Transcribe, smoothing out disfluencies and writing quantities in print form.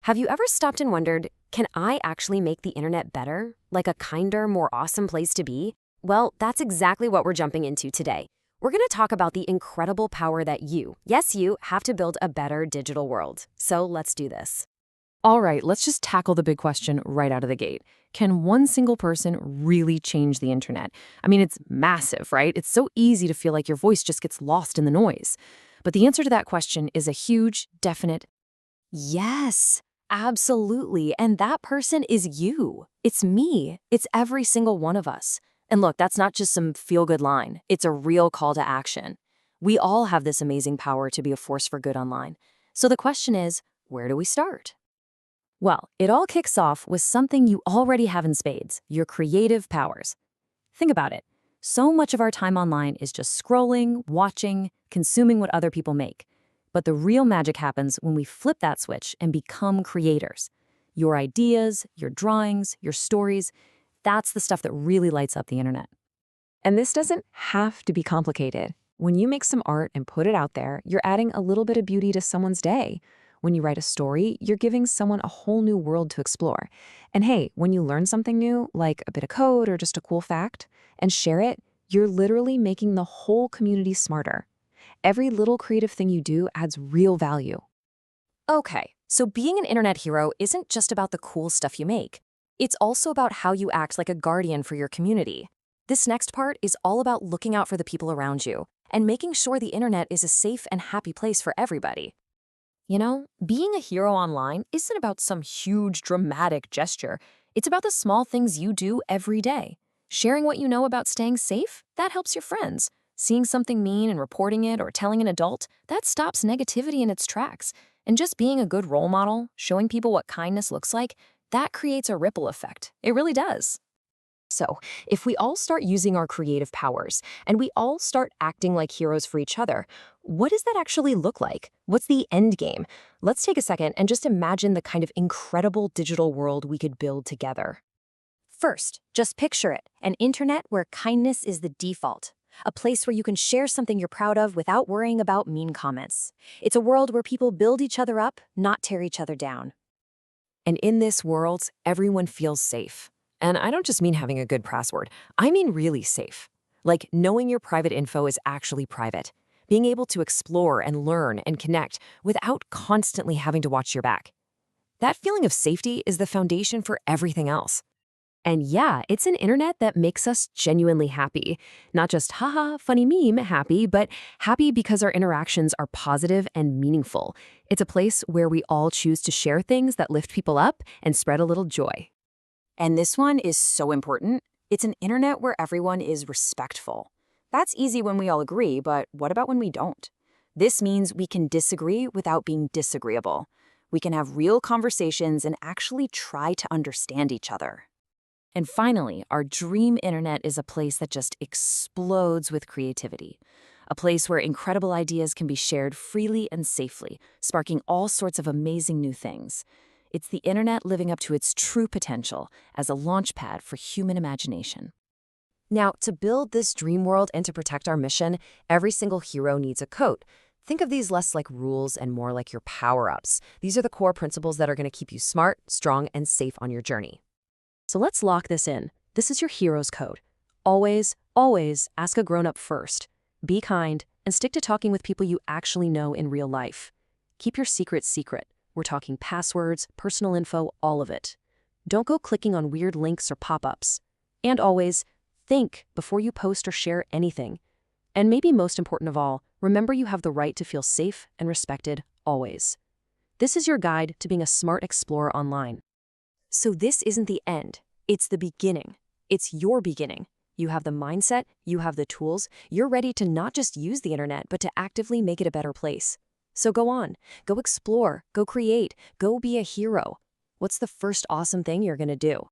Have you ever stopped and wondered, can I actually make the internet better? Like a kinder, more awesome place to be? Well, that's exactly what we're jumping into today. We're going to talk about the incredible power that you, yes, you, have to build a better digital world. So let's do this. All right, let's just tackle the big question right out of the gate. Can one single person really change the internet? I mean, it's massive, right? It's so easy to feel like your voice just gets lost in the noise. But the answer to that question is a huge, definite Yes, absolutely. And that person is you. It's me. It's every single one of us. And look, that's not just some feel-good line. It's a real call to action. We all have this amazing power to be a force for good online. So the question is, where do we start? Well, it all kicks off with something you already have in spades, your creative powers. Think about it. So much of our time online is just scrolling, watching, consuming what other people make. But the real magic happens when we flip that switch and become creators. Your ideas, your drawings, your stories, that's the stuff that really lights up the internet. And this doesn't have to be complicated. When you make some art and put it out there, you're adding a little bit of beauty to someone's day. When you write a story, you're giving someone a whole new world to explore. And hey, when you learn something new, like a bit of code or just a cool fact, and share it, you're literally making the whole community smarter. Every little creative thing you do adds real value. Okay, so being an internet hero isn't just about the cool stuff you make. It's also about how you act like a guardian for your community. This next part is all about looking out for the people around you and making sure the internet is a safe and happy place for everybody. You know, being a hero online isn't about some huge, dramatic gesture. It's about the small things you do every day. Sharing what you know about staying safe, that helps your friends. Seeing something mean and reporting it or telling an adult, that stops negativity in its tracks. And just being a good role model, showing people what kindness looks like, that creates a ripple effect. It really does. So, if we all start using our creative powers, and we all start acting like heroes for each other, what does that actually look like? What's the end game? Let's take a second and just imagine the kind of incredible digital world we could build together. First, just picture it, an internet where kindness is the default. A place where you can share something you're proud of without worrying about mean comments. It's a world where people build each other up, not tear each other down. And in this world, everyone feels safe. And I don't just mean having a good password. I mean really safe. Like knowing your private info is actually private. Being able to explore and learn and connect without constantly having to watch your back. That feeling of safety is the foundation for everything else. And yeah, it's an internet that makes us genuinely happy. Not just haha, funny meme happy, but happy because our interactions are positive and meaningful. It's a place where we all choose to share things that lift people up and spread a little joy. And this one is so important. It's an internet where everyone is respectful. That's easy when we all agree, but what about when we don't? This means we can disagree without being disagreeable. We can have real conversations and actually try to understand each other. And finally, our dream internet is a place that just explodes with creativity. A place where incredible ideas can be shared freely and safely, sparking all sorts of amazing new things. It's the internet living up to its true potential as a launchpad for human imagination. Now, to build this dream world and to protect our mission, every single hero needs a code. Think of these less like rules and more like your power-ups. These are the core principles that are going to keep you smart, strong, and safe on your journey. So let's lock this in. This is your hero's code. Always, always ask a grown-up first. Be kind and stick to talking with people you actually know in real life. Keep your secrets secret. We're talking passwords, personal info, all of it. Don't go clicking on weird links or pop-ups. And always, think before you post or share anything. And maybe most important of all, remember you have the right to feel safe and respected always. This is your guide to being a smart explorer online. So this isn't the end. It's the beginning. It's your beginning. You have the mindset, you have the tools, you're ready to not just use the internet, but to actively make it a better place. So go on, go explore, go create, go be a hero. What's the first awesome thing you're going to do?